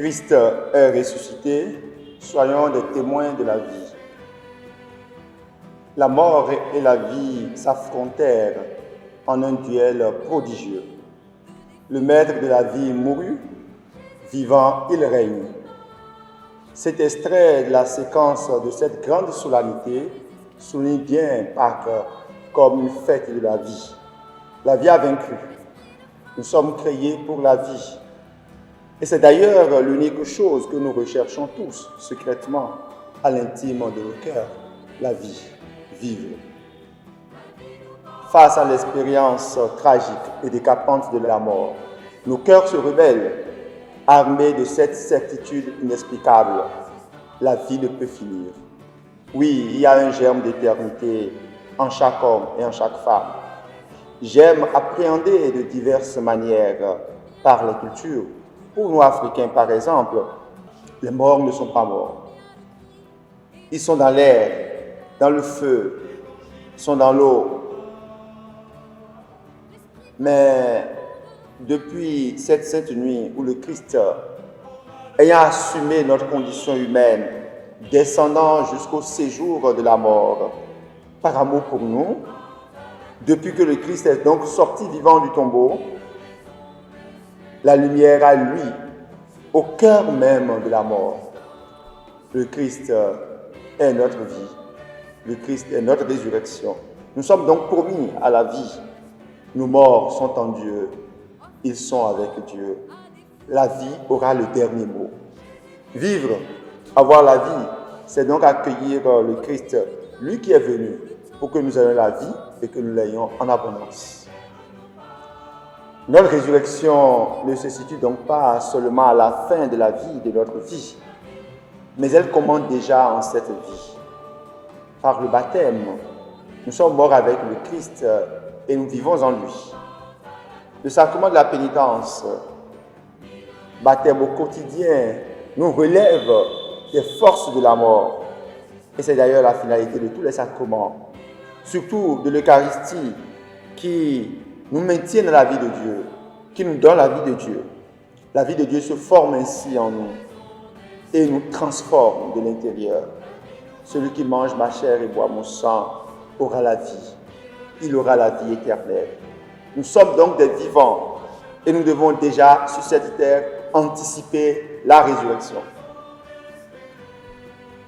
Christ est ressuscité, soyons des témoins de la vie. La mort et la vie s'affrontèrent en un duel prodigieux. Le maître de la vie mourut, vivant, il règne. Cet extrait de la séquence de cette grande solennité souligne bien Pâques comme une fête de la vie. La vie a vaincu. Nous sommes créés pour la vie. Et c'est d'ailleurs l'unique chose que nous recherchons tous, secrètement, à l'intime de nos cœurs, la vie, vivre. Face à l'expérience tragique et décapante de la mort, nos cœurs se rebellent, armés de cette certitude inexplicable. La vie ne peut finir. Oui, il y a un germe d'éternité en chaque homme et en chaque femme. J'aime appréhender de diverses manières par les cultures. Pour nous, Africains, par exemple, les morts ne sont pas morts. Ils sont dans l'air, dans le feu, ils sont dans l'eau. Mais depuis cette sainte nuit où le Christ, ayant assumé notre condition humaine, descendant jusqu'au séjour de la mort, par amour pour nous, depuis que le Christ est donc sorti vivant du tombeau, la lumière à lui, au cœur même de la mort. Le Christ est notre vie. Le Christ est notre résurrection. Nous sommes donc promis à la vie. Nos morts sont en Dieu. Ils sont avec Dieu. La vie aura le dernier mot. Vivre, avoir la vie, c'est donc accueillir le Christ, lui qui est venu, pour que nous ayons la vie et que nous l'ayons en abondance. Notre résurrection ne se situe donc pas seulement à la fin de la vie, de notre vie, mais elle commence déjà en cette vie. Par le baptême, nous sommes morts avec le Christ et nous vivons en lui. Le sacrement de la pénitence, baptême au quotidien, nous relève des forces de la mort. Et c'est d'ailleurs la finalité de tous les sacrements, surtout de l'Eucharistie, qui nous maintient dans la vie de Dieu, qui nous donne la vie de Dieu. La vie de Dieu se forme ainsi en nous et nous transforme de l'intérieur. Celui qui mange ma chair et boit mon sang aura la vie. Il aura la vie éternelle. Nous sommes donc des vivants et nous devons déjà, sur cette terre, anticiper la résurrection.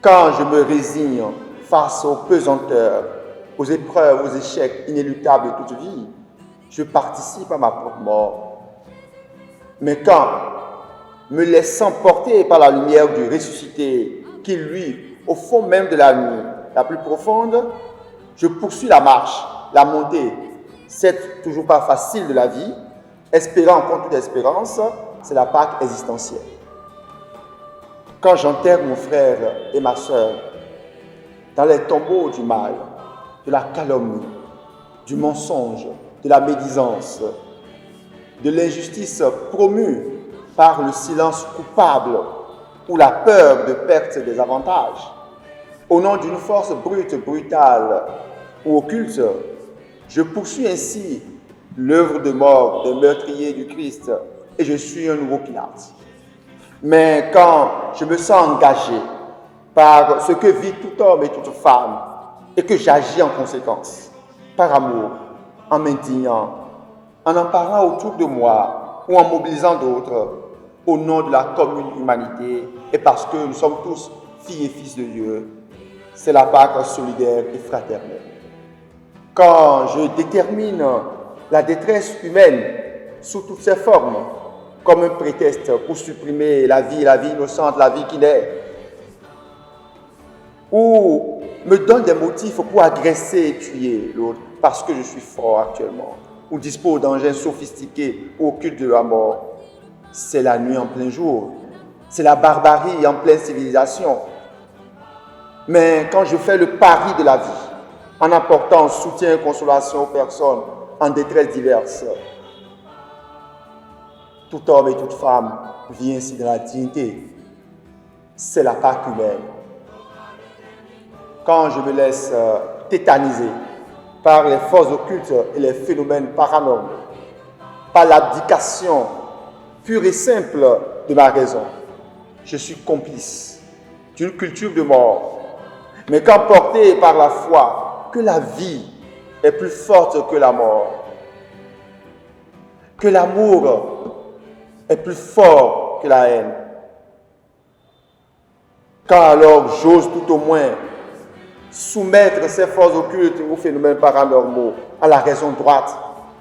Quand je me résigne face aux pesanteurs, aux épreuves, aux échecs inéluctables de toute vie, je participe à ma propre mort. Mais quand, me laissant porter par la lumière du ressuscité, qui lui, au fond même de la nuit, la plus profonde, je poursuis la marche, la montée, cette toujours pas facile de la vie, espérant contre toute espérance, c'est la Pâque existentielle. Quand j'enterre mon frère et ma sœur dans les tombeaux du mal, de la calomnie, du mensonge, de la médisance, de l'injustice promue par le silence coupable ou la peur de perte des avantages, au nom d'une force brute, brutale ou occulte, je poursuis ainsi l'œuvre de mort des meurtriers du Christ et je suis un nouveau Pilate. Mais quand je me sens engagé par ce que vit tout homme et toute femme et que j'agis en conséquence, par amour, en m'indignant, en parlant autour de moi ou en mobilisant d'autres au nom de la commune humanité et parce que nous sommes tous filles et fils de Dieu, c'est la Pâque solidaire et fraternelle. Quand je détermine la détresse humaine sous toutes ses formes comme un prétexte pour supprimer la vie innocente, la vie qui naît, ou me donne des motifs pour agresser et tuer l'autre parce que je suis fort actuellement, ou dispose d'engins sophistiqués au culte de la mort, c'est la nuit en plein jour, c'est la barbarie en pleine civilisation. Mais quand je fais le pari de la vie, en apportant soutien et consolation aux personnes en détresse diverses, tout homme et toute femme vit ainsi dans la dignité. C'est la Pâque humaine. Quand je me laisse tétaniser par les forces occultes et les phénomènes paranormaux, par l'abdication pure et simple de ma raison, je suis complice d'une culture de mort. Mais quand porté par la foi que la vie est plus forte que la mort, que l'amour est plus fort que la haine, quand alors j'ose tout au moins soumettre ces forces occultes ou phénomènes paranormaux à la raison droite,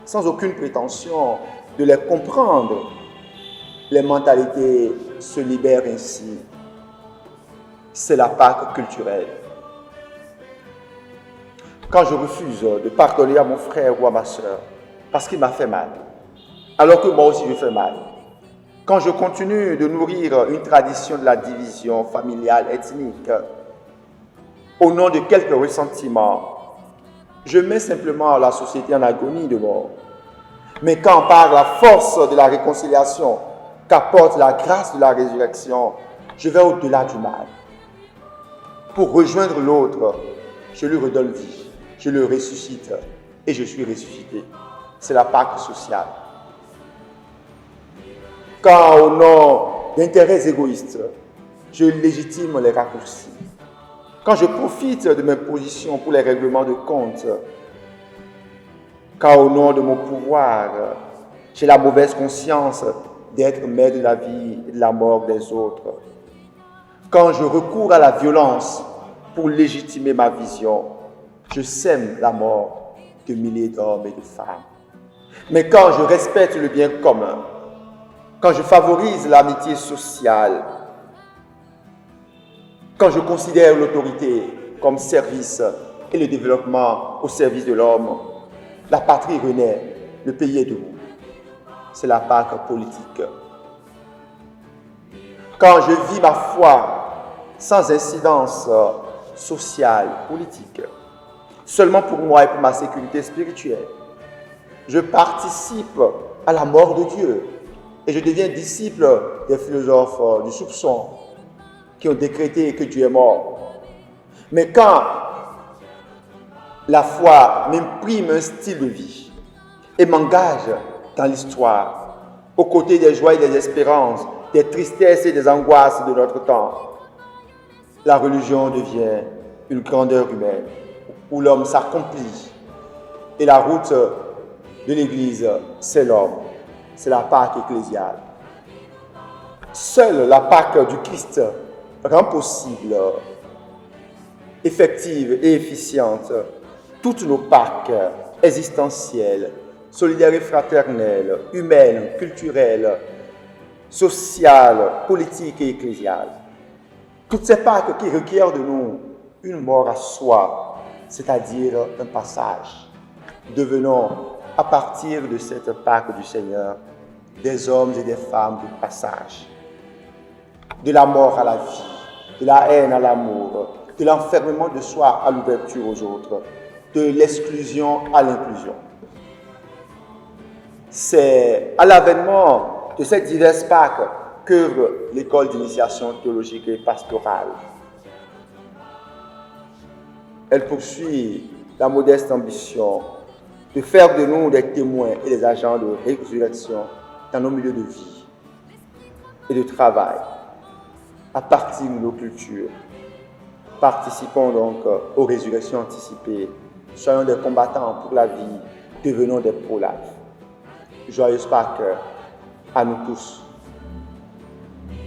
sans aucune prétention de les comprendre, les mentalités se libèrent ainsi. C'est la Pâque culturelle. Quand je refuse de pardonner à mon frère ou à ma soeur parce qu'il m'a fait mal, alors que moi aussi je fais mal, quand je continue de nourrir une tradition de la division familiale, ethnique, au nom de quelques ressentiments, je mets simplement la société en agonie de mort. Mais quand par la force de la réconciliation qu'apporte la grâce de la résurrection, je vais au-delà du mal. Pour rejoindre l'autre, je lui redonne vie, je le ressuscite et je suis ressuscité. C'est la Pâque sociale. Quand au nom d'intérêts égoïstes, je légitime les raccourcis. Quand je profite de mes positions pour les règlements de compte, quand au nom de mon pouvoir, j'ai la mauvaise conscience d'être maître de la vie et de la mort des autres, quand je recours à la violence pour légitimer ma vision, je sème la mort de milliers d'hommes et de femmes. Mais quand je respecte le bien commun, quand je favorise l'amitié sociale, quand je considère l'autorité comme service et le développement au service de l'homme, la patrie renaît, le pays est debout. C'est la Pâque politique. Quand je vis ma foi sans incidence sociale, politique, seulement pour moi et pour ma sécurité spirituelle, je participe à la mort de Dieu et je deviens disciple des philosophes du soupçon qui ont décrété que Dieu est mort. Mais quand la foi m'imprime un style de vie et m'engage dans l'histoire, aux côtés des joies et des espérances, des tristesses et des angoisses de notre temps, la religion devient une grandeur humaine où l'homme s'accomplit. Et la route de l'Église, c'est l'homme. C'est la Pâque ecclésiale. Seule la Pâque du Christ rend possible, effective et efficiente toutes nos Pâques existentielles, solidaires et fraternelles, humaines, culturelles, sociales, politiques et ecclésiales. Toutes ces Pâques qui requièrent de nous une mort à soi, c'est-à-dire un passage. Devenons, à partir de cette Pâque du Seigneur, des hommes et des femmes de passage. De la mort à la vie, de la haine à l'amour, de l'enfermement de soi à l'ouverture aux autres, de l'exclusion à l'inclusion. C'est à l'avènement de ces diverses Pâques qu'œuvre l'école d'initiation théologique et pastorale. Elle poursuit la modeste ambition de faire de nous des témoins et des agents de résurrection dans nos milieux de vie et de travail, à partir de nos cultures. Participons donc aux résurrections anticipées. Soyons des combattants pour la vie, devenons des pro-life. Joyeuse Pâques à nous tous.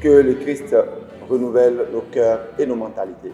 Que le Christ renouvelle nos cœurs et nos mentalités.